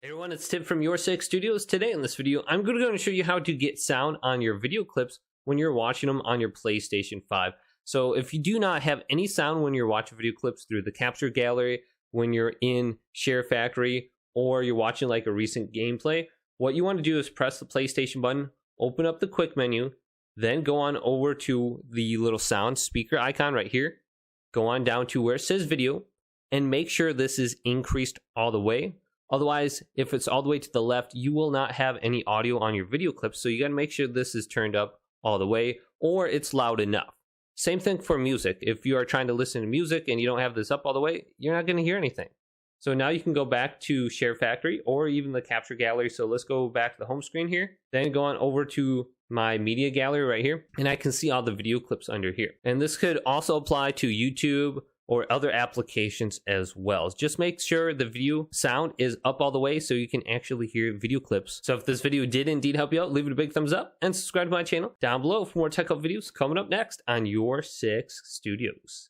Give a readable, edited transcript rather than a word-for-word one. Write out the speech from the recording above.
Hey everyone, it's Tim from YourSixStudios. Today in this video, I'm going to show you how to get sound on your video clips when you're watching them on your PlayStation 5. So if you do not have any sound when you're watching video clips through the capture gallery, when you're in Share Factory, or you're watching like a recent gameplay, what you want to do is press the PlayStation button, open up the quick menu, then go on over to the little sound speaker icon right here, go on down to where it says video, and make sure this is increased all the way. Otherwise, if it's all the way to the left, you will not have any audio on your video clips. So you got to make sure this is turned up all the way or it's loud enough. Same thing for music. If you are trying to listen to music and you don't have this up all the way, you're not going to hear anything. So now you can go back to Share Factory or even the capture gallery. So let's go back to the home screen here. Then go on over to my media gallery right here. And I can see all the video clips under here. And this could also apply to YouTube or other applications as well. Just make sure the video sound is up all the way so you can actually hear video clips. So if this video did indeed help you out, leave it a big thumbs up and subscribe to my channel down below for more tech help videos coming up next on YourSixStudios.